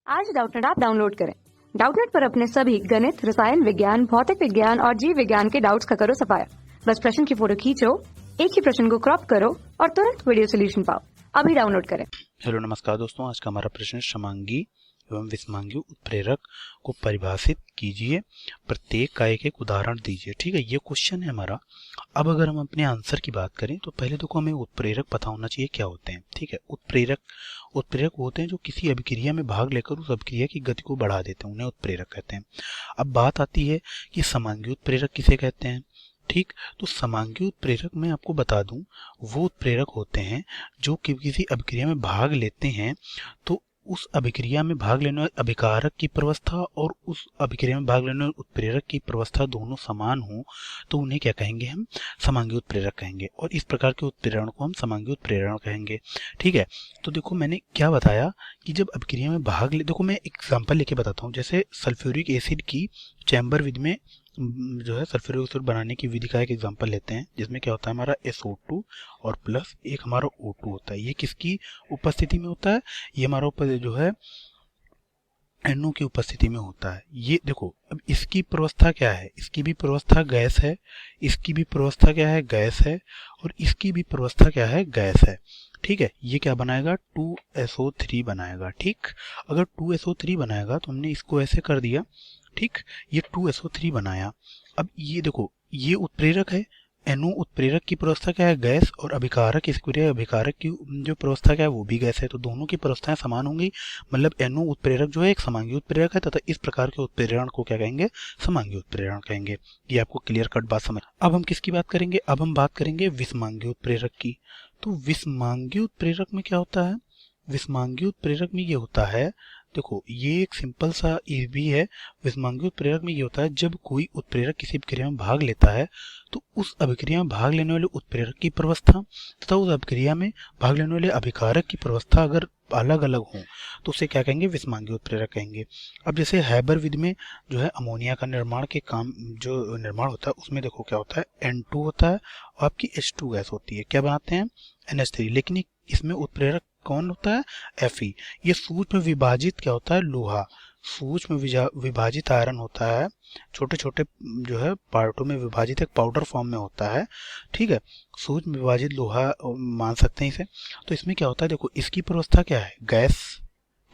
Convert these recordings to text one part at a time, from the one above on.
आज Doubtnut app download करें। Doubtnut पर अपने सभी गणित, रसायन विज्ञान, भौतिक विज्ञान और जीव विज्ञान के डाउट्स का करो सफाया। बस प्रश्न की फोटो खींचो, एक ही प्रश्न को क्रॉप करो और तुरंत वीडियो सोल्यूशन पाओ। अभी डाउनलोड करें। हेलो नमस्कार दोस्तों, आज का हमारा प्रश्न समांगी एवं विषमांगी उत्प्रेरक को परिभाषित कीजिए, प्रत्येक का एक उदाहरण दीजिए। ठीक है, ये क्वेश्चन है हमारा। अब अगर हम अपने आंसर की बात करें तो पहले तो हमें उत्प्रेरक पता होना चाहिए क्या होते हैं। ठीक है, उत्प्रेरक होते हैं जो किसी अभिक्रिया में भाग लेकर उस अभिक्रिया की गति को बढ़ा देते हैं, उन्हें उत्प्रेरक कहते हैं। अब बात आती है कि समांगी उत्प्रेरक किसे कहते हैं। ठीक, तो समांगी उत्प्रेरक मैं आपको बता दूं, वो उत्प्रेरक होते हैं जो किसी अभिक्रिया में भाग लेते हैं तो उस अभिक्रिया में भाग लेने वाले अभिकारक की प्रवस्था और उस अभिक्रिया में भाग लेने वाले उत्प्रेरक की प्रवस्था दोनों समान हो तो उन्हें क्या कहेंगे, हम समांगी उत्प्रेरक कहेंगे। और इस प्रकार के उत्प्रेरण को हम समांगी उत्प्रेरण कहेंगे। ठीक है, तो देखो मैंने क्या बताया कि जब अभिक्रिया में भाग ले, देखो मैं एग्जांपल लेके बताता हूँ। जैसे सल्फ्यूरिक एसिड की चैम्बर विधि में जो है सल्फ्यूरिक एसिड बनाने की विधि का एक एग्जांपल लेते हैं, जिसमें क्या होता है हमारा SO2 और प्लस एक हमारा O2 होता है। ये किसकी उपस्थिति में होता है? ये हमारा ऊपर जो है NO की उपस्थिति में होता है। ये देखो, अब इसकी प्रवस्था क्या है? इसकी भी प्रवस्था गैस है, इसकी भी प्रवस्था क्या है? गैस है, और इसकी भी प्रवस्था क्या है? गैस है। ठीक है, ये क्या बनाएगा? 2SO3 बनाएगा। ठीक, अगर 2SO3 बनाएगा तो हमने इसको ऐसे कर दिया। ठीक, ये 2SO3 बनाया। अब ये देखो, ये उत्प्रेरक है, NO उत्प्रेरक की प्रवस्था क्या है? गैस, और अभिकारक अभिकारक की जो प्रवस्था क्या है? वो भी गैस है। तो दोनों की प्रवस्थाएं समान होंगी, मतलब NO उत्प्रेरक जो है एक समांगी उत्प्रेरक है, तथा इस प्रकार के उत्प्रेरण को क्या कहेंगे? समांगी उत्प्रेरण कहेंगे। ये आपको क्लियर कट बात समझ। अब हम किसकी बात करेंगे? अब हम बात करेंगे विषमांगी उत्प्रेरक की। तो विषमांगी उत्प्रेरक में क्या होता है? विषमांगी उत्प्रेरक में ये होता है, देखो ये एक सिंपल सा ये भी है। विषमांगी उत्प्रेरक में ये होता है, जब कोई उत्प्रेरक किसी अभिक्रिया में भाग लेता है तो उस अभिक्रिया में भाग लेने वाले उत्प्रेरक की प्रवस्था तथा उस अभिक्रिया में भाग लेने वाले अभिकारक की प्रवस्था अगर अलग अलग हों तो उसे क्या कहेंगे? विषमांगी उत्प्रेरक कहेंगे। अब जैसे हैबर विधि में जो है अमोनिया का निर्माण के काम जो निर्माण होता है, उसमें देखो क्या होता है? N2 होता है और आपकी H2 गैस होती है। क्या बनाते हैं? NH3। लेकिन इसमें उत्प्रेरक कौन होता है? Fe। ये सूक्ष्म विभाजित क्या होता है? लोहा। सूक्ष्म विभाजित आयरन होता है, छोटे छोटे जो है पार्टों में विभाजित एक पाउडर फॉर्म में होता है। ठीक है, सूक्ष्म विभाजित लोहा मान सकते हैं इसे। तो इसमें क्या होता है? देखो इसकी प्रवस्था क्या है? गैस।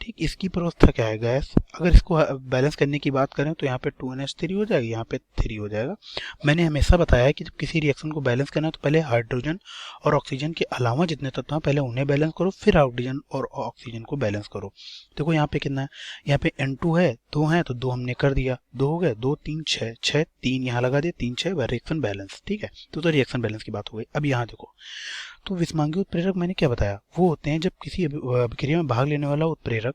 ठीक, इसकी प्रवस्था क्या है? गैस। अगर इसको बैलेंस करने की बात करें तो यहाँ पे 2NH3 हो जाएगी, यहाँ पे 3 हो जाएगा। मैंने हमेशा बताया है कि जब किसी रिएक्शन को बैलेंस करना है तो पहले हाइड्रोजन और ऑक्सीजन के अलावा जितने तत्व हैं पहले उन्हें बैलेंस करो, फिर हाइड्रोजन और ऑक्सीजन को बैलेंस करो। देखो यहाँ पे कितना है? यहाँ पे N2 है, 2 है, तो 2 हमने कर दिया, 2 हो गए, 2 3 6 6 3 यहाँ लगा दिया, 3 6 रिएक्शन बैलेंस। ठीक है, तो रिएक्शन बैलेंस की बात हो गई। अब यहाँ देखो, तो विषमांगी उत्प्रेरक मैंने क्या बताया? वो होते हैं जब किसी अभिक्रिया में भाग लेने वाला उत्प्रेरक,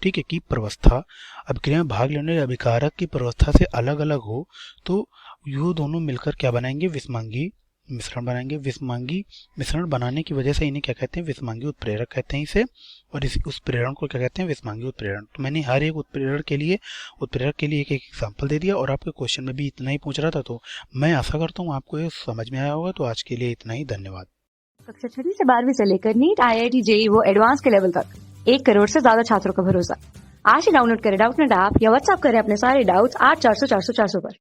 ठीक है, की प्रवस्था अभिक्रिया में भाग लेने वाले अभिकारक की प्रवस्था से अलग अलग हो तो ये दोनों मिलकर क्या बनाएंगे? विषमांगी मिश्रण बनाएंगे। विषमांगी मिश्रण बनाने की वजह से इन्हें क्या कहते हैं? विषमांगी उत्प्रेरक कहते हैं इसे। और इस उत्प्रेरण को क्या कहते हैं? विषमांगी उत्प्रेरण। तो मैंने हर एक उत्प्रेरक के लिए एक एग्जाम्पल दे दिया, और आपके क्वेश्चन में भी इतना ही पूछ रहा था। तो मैं आशा करता हूँ आपको ये समझ में आया होगा। तो आज के लिए इतना ही, धन्यवाद। कक्षा 6 से 12वीं से लेकर नीट, IIT, JEE वो एडवांस के लेवल तक 1 करोड़ से ज्यादा छात्रों का भरोसा। आज ही डाउनलोड करें डाउटनेट ऐप या व्हाट्सएप करें अपने सारे डाउट्स 8400 400 400 पर।